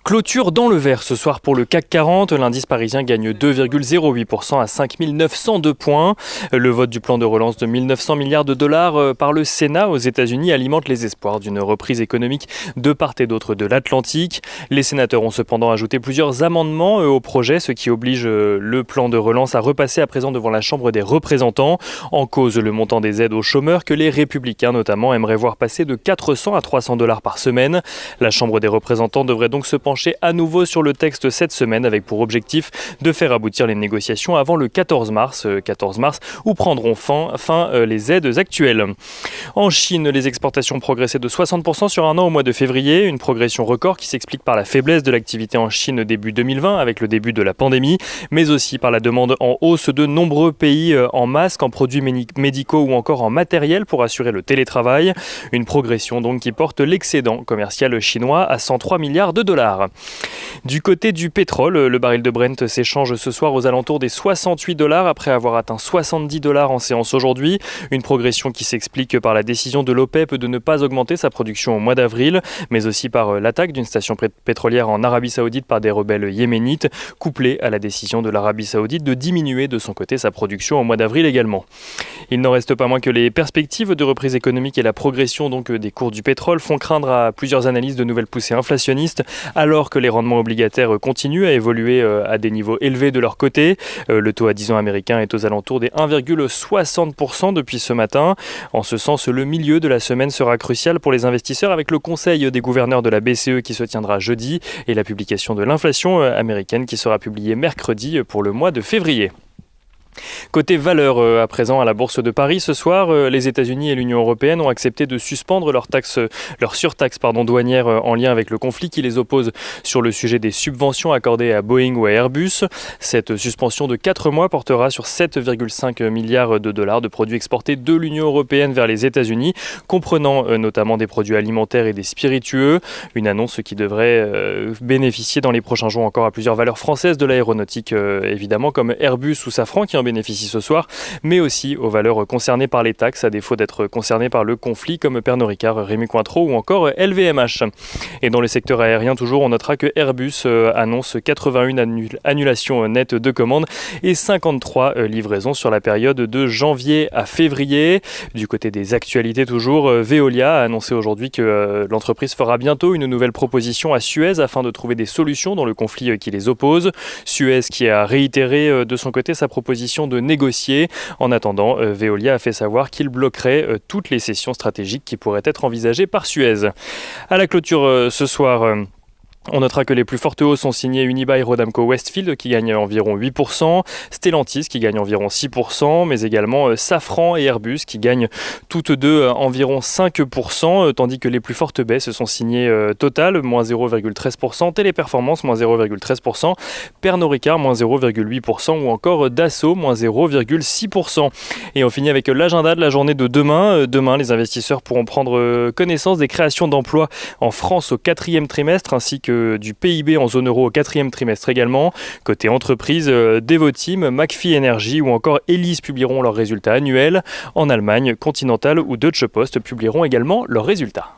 Clôture dans le vert ce soir pour le CAC 40. L'indice parisien gagne 2,08% à 5 902 points. Le vote du plan de relance de 1 900 milliards de dollars par le Sénat aux États-Unis alimente les espoirs d'une reprise économique de part et d'autre de l'Atlantique. Les sénateurs ont cependant ajouté plusieurs amendements au projet, ce qui oblige le plan de relance à repasser à présent devant la Chambre des représentants. En cause, le montant des aides aux chômeurs que les républicains notamment aimeraient voir passer de 400 à 300 dollars par semaine. La Chambre des représentants devrait donc se pencher à nouveau sur le texte cette semaine avec pour objectif de faire aboutir les négociations avant le 14 mars où prendront fin les aides actuelles. En Chine, les exportations progressaient de 60% sur un an au mois de février, une progression record qui s'explique par la faiblesse de l'activité en Chine début 2020 avec le début de la pandémie, mais aussi par la demande en hausse de nombreux pays en masques, en produits médicaux ou encore en matériel pour assurer le télétravail. Une progression donc qui porte l'excédent commercial chinois à 103 milliards de dollars. Du côté du pétrole, le baril de Brent s'échange ce soir aux alentours des 68 dollars après avoir atteint 70 dollars en séance aujourd'hui. Une progression qui s'explique par la décision de l'OPEP de ne pas augmenter sa production au mois d'avril, mais aussi par l'attaque d'une station pétrolière en Arabie Saoudite par des rebelles yéménites, couplée à la décision de l'Arabie Saoudite de diminuer de son côté sa production au mois d'avril également. Il n'en reste pas moins que les perspectives de reprise économique et la progression donc des cours du pétrole font craindre à plusieurs analystes de nouvelles poussées inflationnistes, alors que les rendements obligataires continuent à évoluer à des niveaux élevés de leur côté. Le taux à 10 ans américain est aux alentours des 1,60% depuis ce matin. En ce sens, le milieu de la semaine sera crucial pour les investisseurs avec le conseil des gouverneurs de la BCE qui se tiendra jeudi et la publication de l'inflation américaine qui sera publiée mercredi pour le mois de février. Côté valeurs, à présent à la Bourse de Paris ce soir, les États-Unis et l'Union européenne ont accepté de suspendre leur surtaxe douanière en lien avec le conflit qui les oppose sur le sujet des subventions accordées à Boeing ou à Airbus. Cette suspension de 4 mois portera sur 7,5 milliards de dollars de produits exportés de l'Union européenne vers les États-Unis, comprenant notamment des produits alimentaires et des spiritueux. Une annonce qui devrait bénéficier dans les prochains jours encore à plusieurs valeurs françaises de l'aéronautique, évidemment, comme Airbus ou Safran qui en bénéficient ce soir, mais aussi aux valeurs concernées par les taxes, à défaut d'être concernées par le conflit, comme Pernod Ricard, Rémy Cointreau ou encore LVMH. Et dans le secteur aérien, toujours, on notera que Airbus annonce 81 annulations nettes de commandes et 53 livraisons sur la période de janvier à février. Du côté des actualités, toujours, Veolia a annoncé aujourd'hui que l'entreprise fera bientôt une nouvelle proposition à Suez afin de trouver des solutions dans le conflit qui les oppose. Suez qui a réitéré de son côté sa proposition de négocier. En attendant, Veolia a fait savoir qu'il bloquerait toutes les cessions stratégiques qui pourraient être envisagées par Suez. À la clôture ce soir, on notera que les plus fortes hausses sont signées Unibail Rodamco Westfield qui gagne environ 8%, Stellantis qui gagne environ 6%, mais également Safran et Airbus qui gagnent toutes deux environ 5%, tandis que les plus fortes baisses sont signées Total, moins 0,13%, Téléperformance, moins 0,13%, Pernod Ricard, moins 0,8% ou encore Dassault, moins 0,6%. Et on finit avec l'agenda de la journée de demain. Demain, les investisseurs pourront prendre connaissance des créations d'emplois en France au 4e trimestre, ainsi que du PIB en zone euro au 4e trimestre également. Côté entreprise, Devoteam, McPhy Energy ou encore Elis publieront leurs résultats annuels. En Allemagne, Continental ou Deutsche Post publieront également leurs résultats.